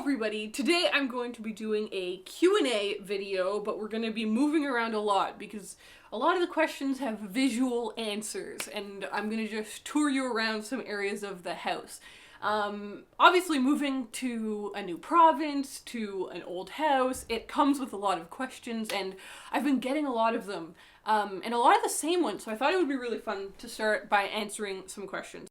everybody, today I'm going to be doing a Q&A video, but we're going to be moving around a lot because a lot of the questions have visual answers, and I'm going to just tour you around some areas of the house. Obviously moving to a new province, to an old house, it comes with a lot of questions, and I've been getting a lot of them, and a lot of the same ones, so I thought it would be really fun to start by answering some questions.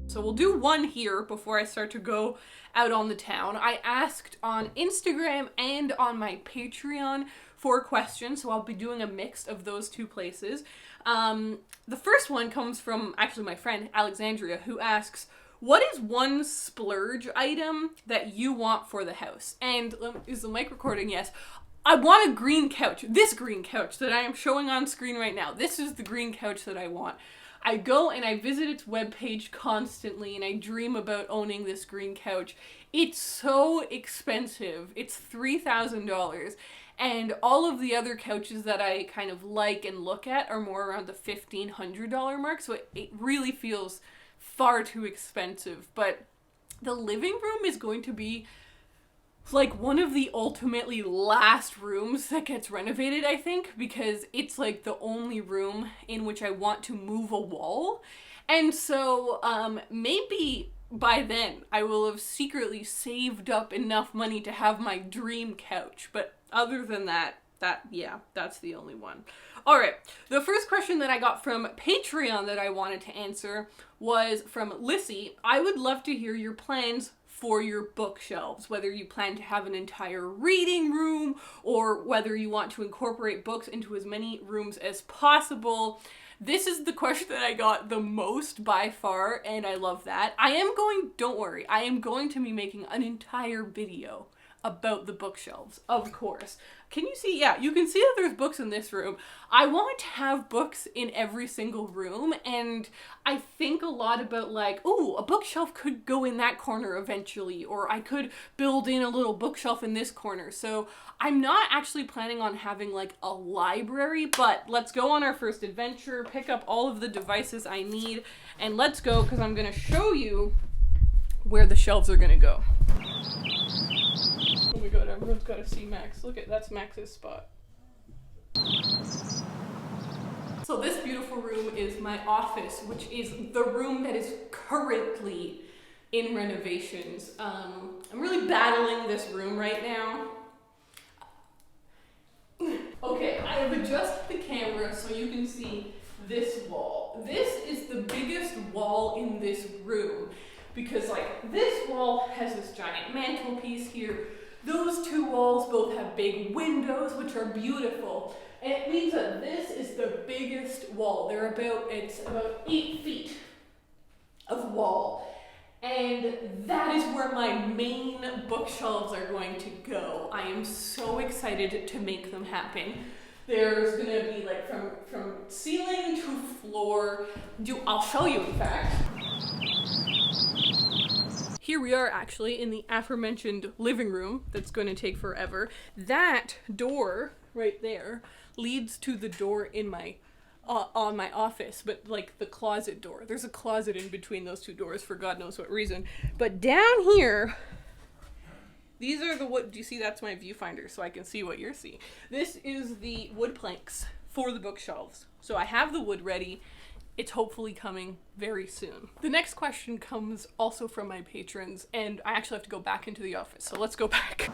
So we'll do one here before I start to go out on the town. I asked on Instagram and on my Patreon for questions, so I'll be doing a mix of those two places. The first one comes from actually my friend Alexandria, who asks, what is one splurge item that you want for the house? And is the mic recording? Yes. I want a green couch. This green couch that I am showing on screen right now. This is the green couch that I want. I go and I visit its webpage constantly and I dream about owning this green couch. It's so expensive. It's $3,000. And all of the other couches that I kind of like and look at are more around the $1,500 mark. So it really feels far too expensive. But the living room is going to be like one of the ultimately last rooms that gets renovated, I think, because it's like the only room in which I want to move a wall. And so maybe by then I will have secretly saved up enough money to have my dream couch. But other than that, that's the only one. All right, the first question that I got from Patreon that I wanted to answer was from Lissy. I would love to hear your plans for your bookshelves, whether you plan to have an entire reading room or whether you want to incorporate books into as many rooms as possible. This is the question that I got the most by far, and I love that. Don't worry, I am going to be making an entire video about the bookshelves, of course. Can you see? Yeah, you can see that there's books in this room. I want to have books in every single room, and I think a lot about like, oh, a bookshelf could go in that corner eventually, or I could build in a little bookshelf in this corner. So I'm not actually planning on having like a library, but let's go on our first adventure, pick up all of the devices I need, and let's go, because I'm going to show you where the shelves are going to go. Oh my god, everyone's got to see Max. Look at, that's Max's spot. So this beautiful room is my office, which is the room that is currently in renovations. I'm really battling this room right now. Okay, I have adjusted the camera so you can see this wall. This is the biggest wall in this room because like this wall has this giant mantelpiece here. Those two walls both have big windows, which are beautiful. And it means that this is the biggest wall. It's about 8 feet of wall. And that is where my main bookshelves are going to go. I am so excited to make them happen. There's gonna be like from ceiling to floor. I'll show you in fact. Here we are actually in the aforementioned living room that's going to take forever. That door right there leads to the door in my on my office, but like the closet door. There's a closet in between those two doors for God knows what reason. But down here, these are the wood. Do you see? That's my viewfinder, so I can see what you're seeing. This is the wood planks for the bookshelves. So I have the wood ready. It's hopefully coming very soon. The next question comes also from my patrons, and I actually have to go back into the office, so let's go back.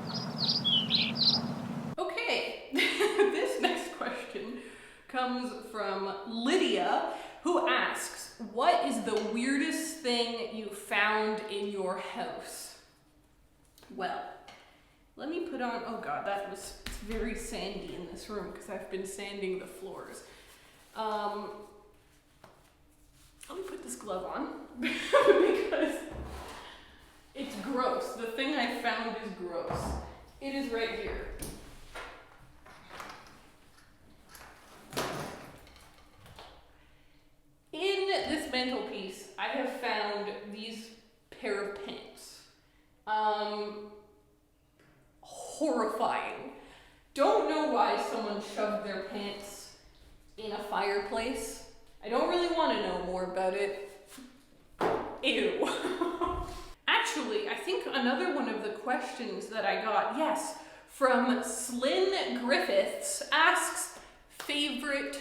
Okay, this next question comes from Lydia, who asks, what is the weirdest thing you found in your house? Well, let me put on, oh god, it's very sandy in this room because I've been sanding the floors. Let me put this glove on because it's gross. The thing I found is gross. It is right here. In this mantelpiece, I have found these pair of pants. Horrifying. Don't know why someone shoved their pants in a fireplace. I don't really want to know more about it. Ew. Actually, I think another one of the questions that I got, yes, from Slyn Griffiths, asks, favorite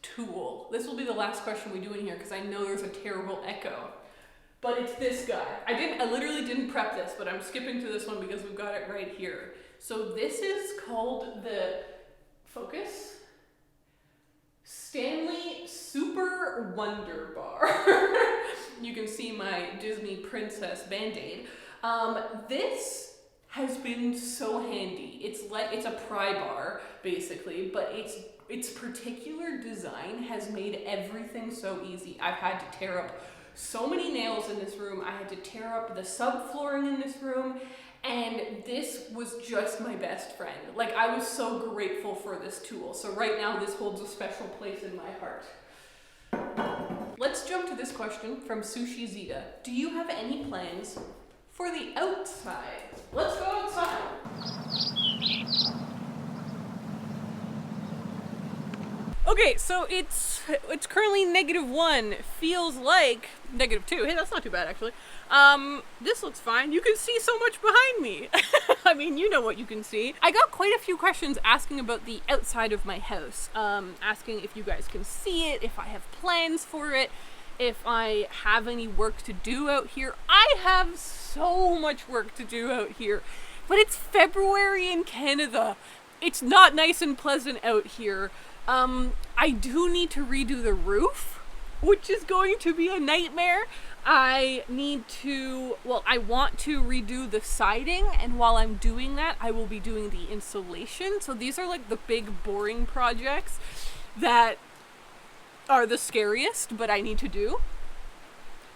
tool. This will be the last question we do in here because I know there's a terrible echo. But it's this guy. I literally didn't prep this, but I'm skipping to this one because we've got it right here. So this is called the Focus Stanley Super Wonder Bar. You can see my Disney Princess Band-Aid. This has been so handy. It's a pry bar, basically, but its particular design has made everything so easy. I've had to tear up so many nails in this room. I had to tear up the subflooring in this room, and this was just my best friend. Like, I was so grateful for this tool. So right now, this holds a special place in my heart. Let's jump to this question from Sushi Zita. Do you have any plans for the outside? Let's go outside. Okay, so it's currently -1. Feels like -2. Hey, that's not too bad, actually. This looks fine. You can see so much behind me. I mean, you know what you can see. I got quite a few questions asking about the outside of my house. Asking if you guys can see it, if I have plans for it, if I have any work to do out here. I have so much work to do out here. But it's February in Canada. It's not nice and pleasant out here. I do need to redo the roof, which is going to be a nightmare. I want to redo the siding, and while I'm doing that, I will be doing the insulation. So these are like the big boring projects that are the scariest, but I need to do.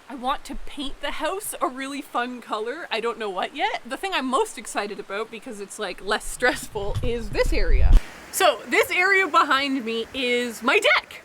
I want to paint the house a really fun color. I don't know what yet. The thing I'm most excited about, because it's like less stressful, is this area. So this area behind me is my deck.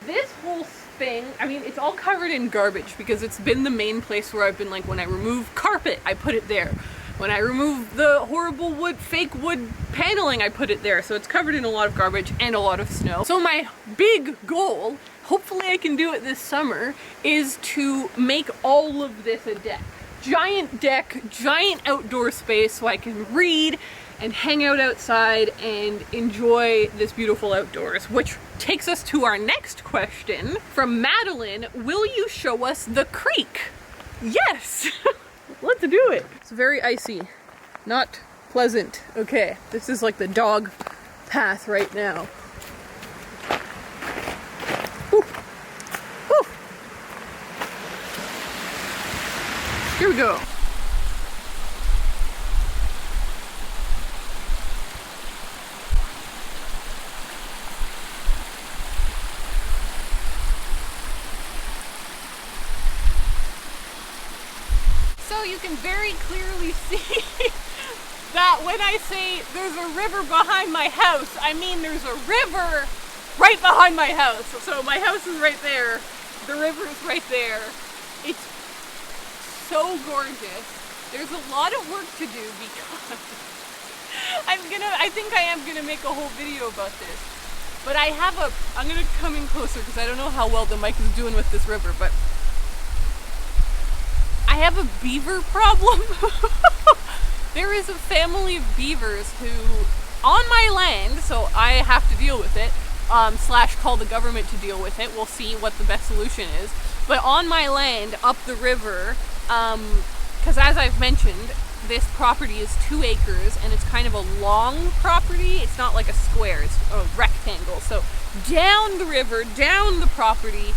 This whole thing, I mean, it's all covered in garbage because it's been the main place where I've been, like, when I remove carpet, I put it there. When I remove the horrible fake wood paneling, I put it there. So it's covered in a lot of garbage and a lot of snow. So my big goal, hopefully I can do it this summer, is to make all of this a deck. Giant deck, giant outdoor space so I can read and hang out outside and enjoy this beautiful outdoors, which takes us to our next question from Madeline. Will you show us the creek? Yes, let's do it. It's very icy, not pleasant. Okay, this is like the dog path right now. Woo. Woo. Here we go. So you can very clearly see that when I say there's a river behind my house, I mean there's a river right behind my house. So my house is right there, the river is right there. It's so gorgeous. There's a lot of work to do because I think I am gonna make a whole video about this. But I'm gonna come in closer because I don't know how well the mic is doing with this river, but I have a beaver problem. There is a family of beavers who, on my land, so I have to deal with it, / call the government to deal with it. We'll see what the best solution is. But on my land, up the river, because as I've mentioned, this property is 2 acres and it's kind of a long property. It's not like a square, it's a rectangle. So down the river, down the property,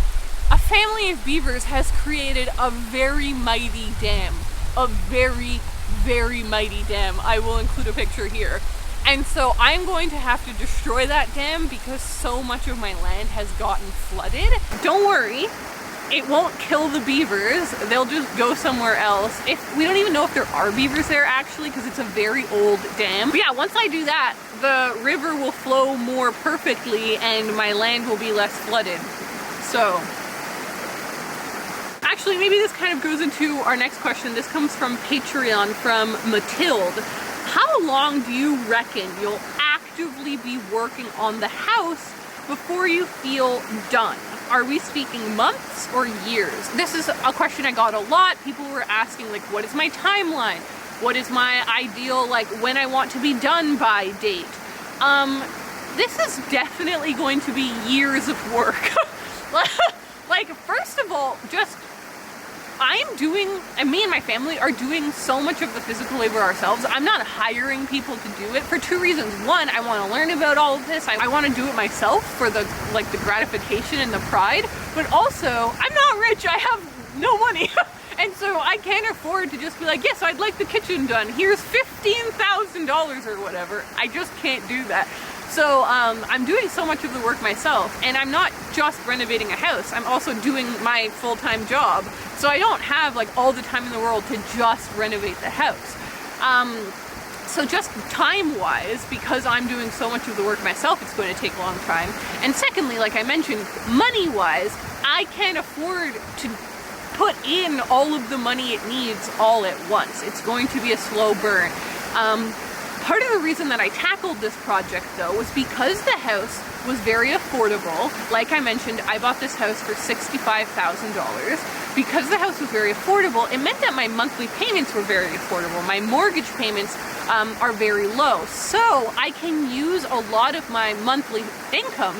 a family of beavers has created a very mighty dam. A very, very mighty dam. I will include a picture here. And so I'm going to have to destroy that dam because so much of my land has gotten flooded. Don't worry, it won't kill the beavers. They'll just go somewhere else. We don't even know if there are beavers there actually because it's a very old dam. But yeah, once I do that, the river will flow more perfectly and my land will be less flooded. So actually, maybe this kind of goes into our next question. This comes from Patreon from Mathilde. How long do you reckon you'll actively be working on the house before you feel done? Are we speaking months or years? This is a question I got a lot. People were asking, like, what is my timeline? What is my ideal, like, when I want to be done by date? This is definitely going to be years of work. Like, first of all, just, me and my family are doing so much of the physical labor ourselves. I'm not hiring people to do it for two reasons. One, I want to learn about all of this. I want to do it myself for the gratification and the pride, but also, I'm not rich, I have no money. And so I can't afford to just be like, yes, I'd like the kitchen done. Here's $15,000 or whatever. I just can't do that. So I'm doing so much of the work myself, and I'm not just renovating a house. I'm also doing my full-time job. So I don't have like all the time in the world to just renovate the house. So just time-wise, because I'm doing so much of the work myself, it's going to take a long time. And secondly, like I mentioned, money-wise, I can't afford to put in all of the money it needs all at once. It's going to be a slow burn. Part of the reason that I tackled this project, though, was because the house was very affordable. Like I mentioned, I bought this house for $65,000. Because the house was very affordable, it meant that my monthly payments were very affordable. My mortgage payments are very low. So I can use a lot of my monthly income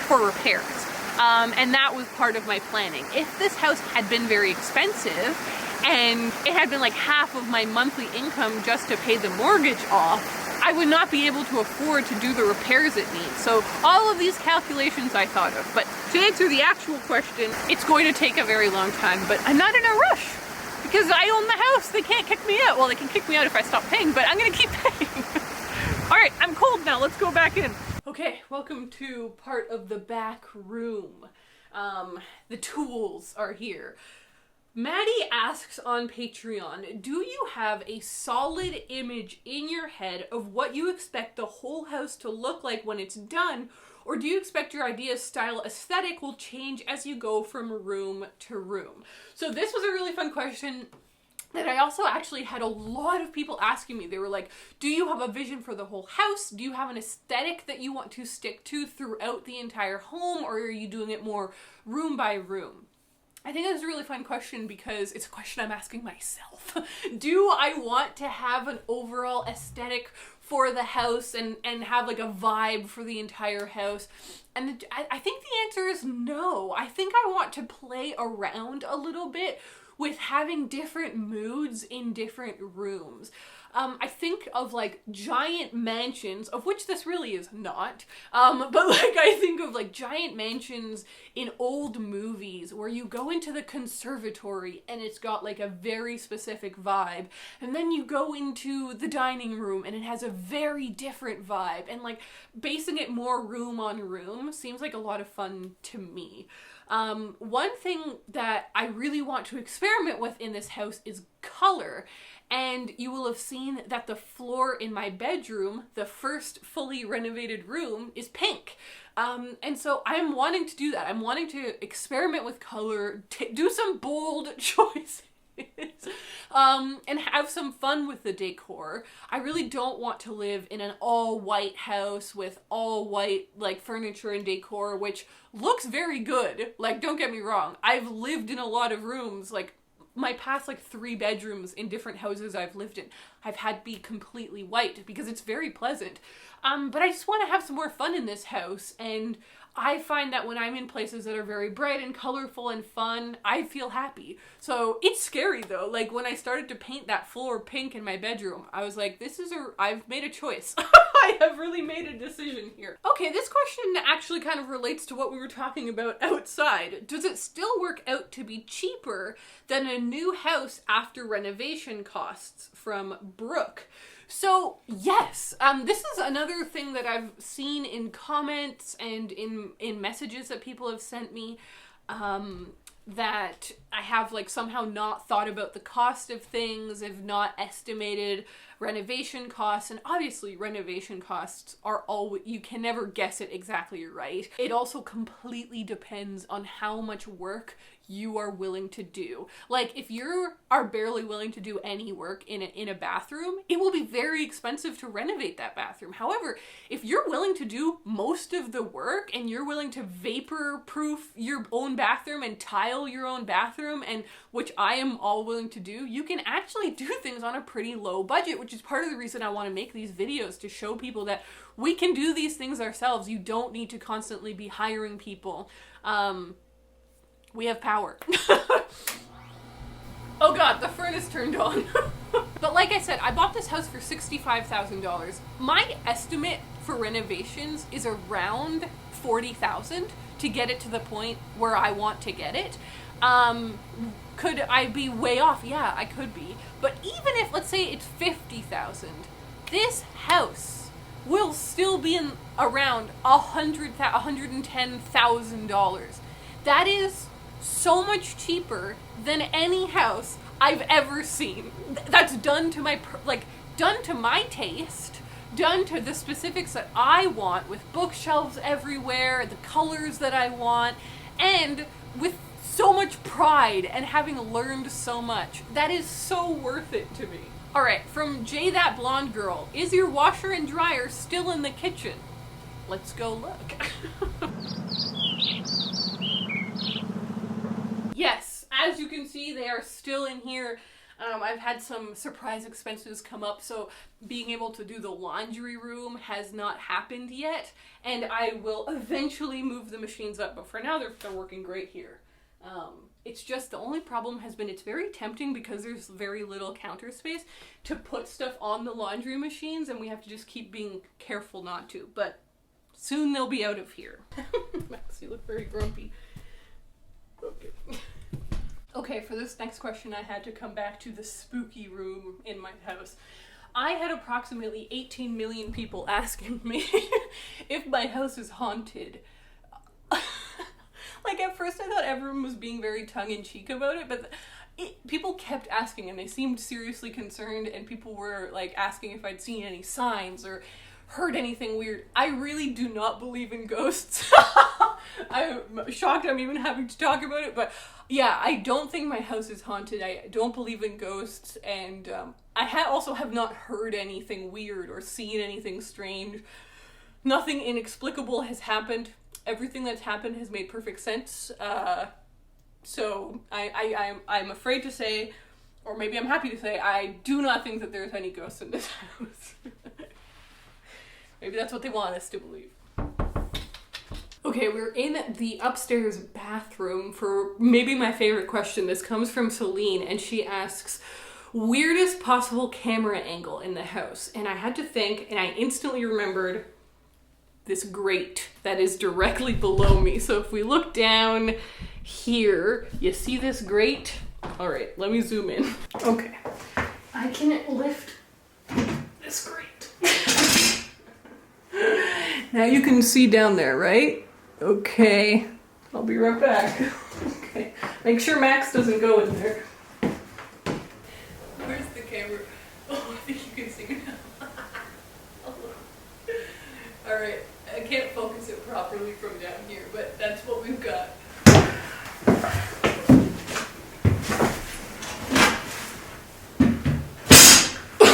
for repairs. And that was part of my planning. If this house had been very expensive, and it had been like half of my monthly income just to pay the mortgage off, I would not be able to afford to do the repairs it needs. So all of these calculations I thought of. But to answer the actual question, it's going to take a very long time, but I'm not in a rush because I own the house. They can't kick me out. Well, they can kick me out if I stop paying, but I'm gonna keep paying. All right, I'm cold now. Let's go back in. Okay, welcome to part of the back room. The tools are here. Maddie asks on Patreon, do you have a solid image in your head of what you expect the whole house to look like when it's done, or do you expect your idea's style aesthetic will change as you go from room to room? So this was a really fun question that I also actually had a lot of people asking me. They were like, do you have a vision for the whole house? Do you have an aesthetic that you want to stick to throughout the entire home, or are you doing it more room by room? I think that's a really fun question because it's a question I'm asking myself. Do I want to have an overall aesthetic for the house and have like a vibe for the entire house? And I think the answer is no. I think I want to play around a little bit with having different moods in different rooms. I think of like giant mansions, of which this really is not, but like I think of like giant mansions in old movies where you go into the conservatory and it's got like a very specific vibe, and then you go into the dining room and it has a very different vibe, and like basing it more room on room seems like a lot of fun to me. One thing that I really want to experiment with in this house is color. And you will have seen that the floor in my bedroom, the first fully renovated room, is pink. And so I'm wanting to do that. I'm wanting to experiment with color, do some bold choices. And have some fun with the decor. I really don't want to live in an all white house with all white like furniture and decor, which looks very good. Like, don't get me wrong. I've lived in a lot of rooms, like my past like 3 bedrooms in different houses I've lived in, I've had to be completely white because it's very pleasant. But I just want to have some more fun in this house, and I find that when I'm in places that are very bright and colorful and fun, I feel happy. So it's scary though. Like when I started to paint that floor pink in my bedroom, I was like, I've made a choice. I have really made a decision here. Okay, this question actually kind of relates to what we were talking about outside. Does it still work out to be cheaper than a new house after renovation costs? From Brooke. So yes, this is another thing that I've seen in comments and in messages that people have sent me, that I have like somehow not thought about the cost of things, have not estimated renovation costs, and obviously renovation costs are all, you can never guess it exactly right. It also completely depends on how much work you are willing to do. Like, if you are barely willing to do any work in a bathroom, it will be very expensive to renovate that bathroom. However, if you're willing to do most of the work and you're willing to vapor proof your own bathroom and tile your own bathroom, and which I am all willing to do, you can actually do things on a pretty low budget, which is part of the reason I want to make these videos, to show people that we can do these things ourselves. You don't need to constantly be hiring people. We have power. Oh god, the furnace turned on. But like I said, I bought this house for $65,000. My estimate for renovations is around $40,000 to get it to the point where I want to get it. Could I be way off? Yeah, I could be. But even if, let's say it's $50,000, this house will still be in around $110,000. That is so much cheaper than any house I've ever seen. That's done to my, done to my taste, done to the specifics that I want, with bookshelves everywhere, the colors that I want, and with so much pride and having learned so much. That is so worth it to me. Alright, from Jay That Blonde Girl, is your washer and dryer still in the kitchen? Let's go look. Yes, as you can see, they are still in here. I've had some surprise expenses come up, so being able to do the laundry room has not happened yet, and I will eventually move the machines up, but for now they're working great here. It's just, the only problem has been, it's very tempting because there's very little counter space to put stuff on the laundry machines, and we have to just keep being careful not to, but soon they'll be out of here. Max, you look very grumpy. Okay. Okay, for this next question, I had to come back to the spooky room in my house. I had approximately 18 million people asking me if my house is haunted. Like, at first I thought everyone was being very tongue-in-cheek about it, but people kept asking, and they seemed seriously concerned, and people were, like, asking if I'd seen any signs or heard anything weird. I really do not believe in ghosts. I'm shocked I'm even having to talk about it, but yeah, I don't think my house is haunted. I don't believe in ghosts, and I also have not heard anything weird or seen anything strange. Nothing inexplicable has happened. Everything that's happened has made perfect sense. So I'm afraid to say, or maybe I'm happy to say, I do not think that there's any ghosts in this house. Maybe that's what they want us to believe. Okay, we're in the upstairs bathroom for maybe my favorite question. This comes from Celine, and she asks, weirdest possible camera angle in the house. And I had to think, and I instantly remembered this grate that is directly below me. So if we look down here, you see this grate? All right, let me zoom in. Okay, I can lift this grate. Now you can see down there, right? Okay, I'll be right back. Okay, make sure Max doesn't go in there. Where's the camera? Oh, I think you can see me now. Alright, I can't focus it properly from down here, but that's what we've got.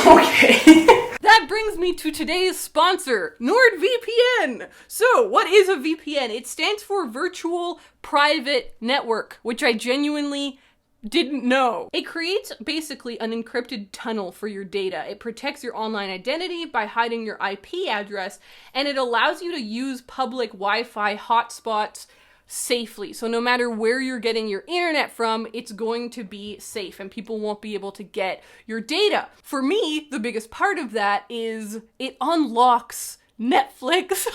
Okay. That brings me to today's sponsor, NordVPN. So, what is a VPN? It stands for Virtual Private Network, which I genuinely didn't know. It creates basically an encrypted tunnel for your data. It protects your online identity by hiding your IP address, and it allows you to use public Wi-Fi hotspots safely. So no matter where you're getting your internet from, it's going to be safe and people won't be able to get your data. For me, the biggest part of that is it unlocks Netflix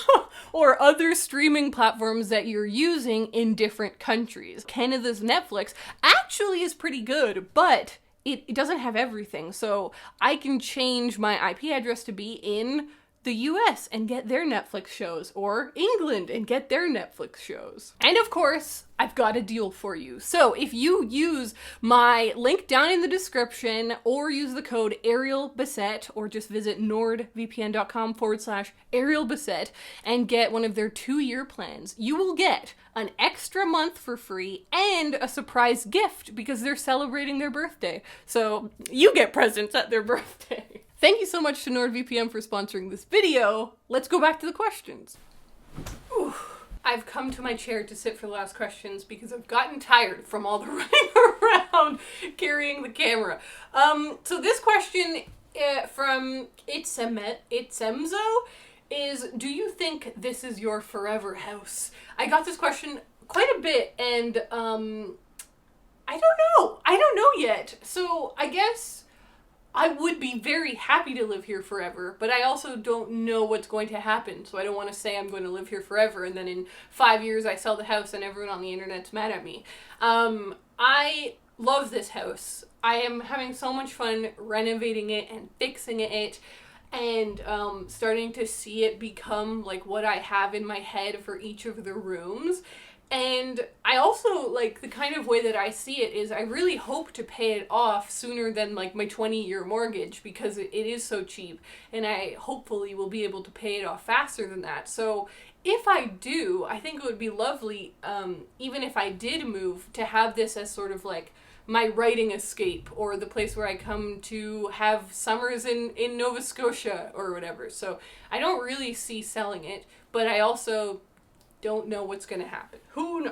or other streaming platforms that you're using in different countries. Canada's Netflix actually is pretty good, but it doesn't have everything. So I can change my IP address to be in the US and get their Netflix shows, or England and get their Netflix shows. And of course, I've got a deal for you. So if you use my link down in the description, or use the code Ariel Bissett, or just visit nordvpn.com/Ariel Bissett and get one of their 2-year plans, you will get an extra month for free and a surprise gift because they're celebrating their birthday. So you get presents at their birthday. Thank you so much to NordVPN for sponsoring this video. Let's go back to the questions. Ooh. I've come to my chair to sit for the last questions because I've gotten tired from all the running around carrying the camera. So this question from Itsemzo is, do you think this is your forever house? I got this question quite a bit, and I don't know yet. So I guess I would be very happy to live here forever, but I also don't know what's going to happen, so I don't want to say I'm going to live here forever, and then in 5 years I sell the house and everyone on the internet's mad at me. I love this house. I am having so much fun renovating it and fixing it, and starting to see it become like what I have in my head for each of the rooms. And I also, like, the kind of way that I see it is I really hope to pay it off sooner than, like, my 20-year mortgage, because it is so cheap, and I hopefully will be able to pay it off faster than that. So if I do, I think it would be lovely, even if I did move, to have this as sort of like my writing escape, or the place where I come to have summers in Nova Scotia or whatever. So I don't really see selling it, but I also don't know what's gonna happen.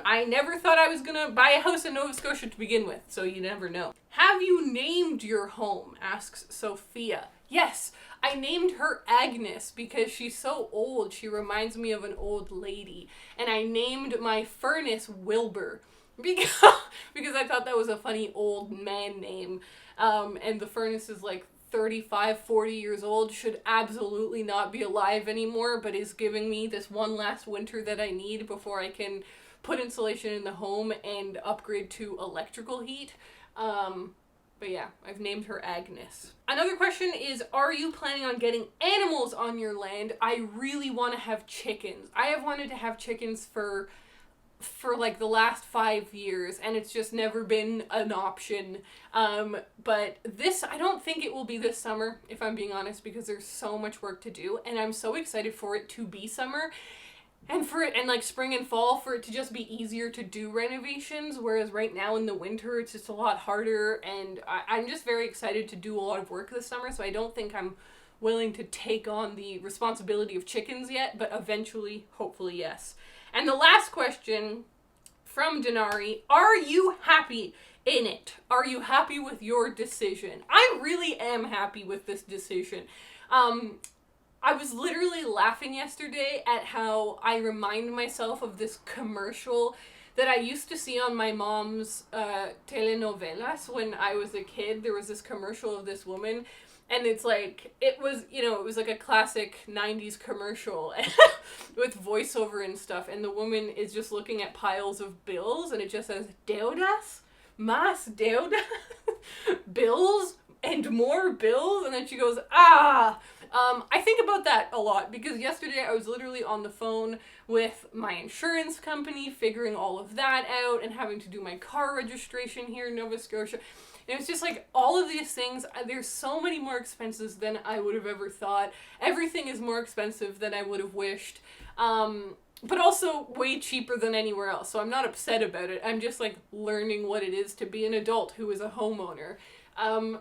I never thought I was gonna buy a house in Nova Scotia to begin with, so you never know. Have you named your home? Asks Sophia. Yes, I named her Agnes because she's so old. She reminds me of an old lady. And I named my furnace Wilbur because I thought that was a funny old man name. And the furnace is like 35, 40 years old, should absolutely not be alive anymore, but is giving me this one last winter that I need before I can put insulation in the home and upgrade to electrical heat. But yeah, I've named her Agnes. Another question is, are you planning on getting animals on your land? I really want to have chickens. I have wanted to have chickens for like the last 5 years, and it's just never been an option. But this, I don't think it will be this summer, if I'm being honest, because there's so much work to do, and I'm so excited for it to be summer, and for it, and like spring and fall, for it to just be easier to do renovations, whereas right now in the winter, it's just a lot harder, and I'm just very excited to do a lot of work this summer, so I don't think I'm willing to take on the responsibility of chickens yet, but eventually, hopefully, yes. And the last question from Denari, are you happy in it? Are you happy with your decision? I really am happy with this decision. I was literally laughing yesterday at how I remind myself of this commercial that I used to see on my mom's telenovelas when I was a kid. There was this commercial of this woman, and it's like, it was like a classic 90s commercial with voiceover and stuff, and the woman is just looking at piles of bills, and it just says, deudas, más deudas, bills, and more bills, and then she goes, ah! I think about that a lot, because yesterday I was literally on the phone with my insurance company, figuring all of that out, and having to do my car registration here in Nova Scotia. And it's just like, all of these things, there's so many more expenses than I would have ever thought. Everything is more expensive than I would have wished. But also way cheaper than anywhere else. So I'm not upset about it. I'm just like learning what it is to be an adult who is a homeowner.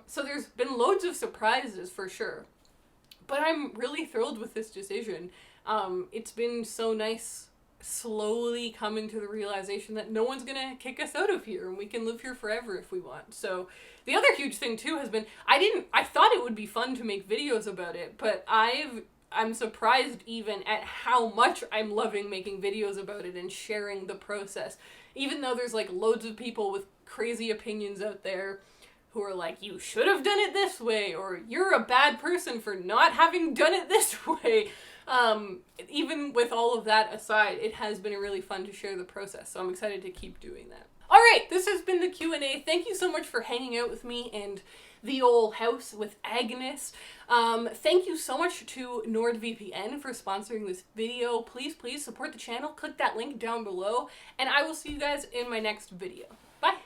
So there's been loads of surprises for sure. But I'm really thrilled with this decision. It's been so nice slowly coming to the realization that no one's gonna kick us out of here and we can live here forever if we want. So the other huge thing too has been, I thought it would be fun to make videos about it, but I'm surprised even at how much I'm loving making videos about it and sharing the process. Even though there's like loads of people with crazy opinions out there who are like, you should have done it this way, or you're a bad person for not having done it this way. Even with all of that aside, it has been really fun to share the process, so I'm excited to keep doing that. Alright, this has been the Q&A. Thank you so much for hanging out with me and the old house with Agnes. Thank you so much to NordVPN for sponsoring this video. Please, please support the channel. Click that link down below, and I will see you guys in my next video. Bye!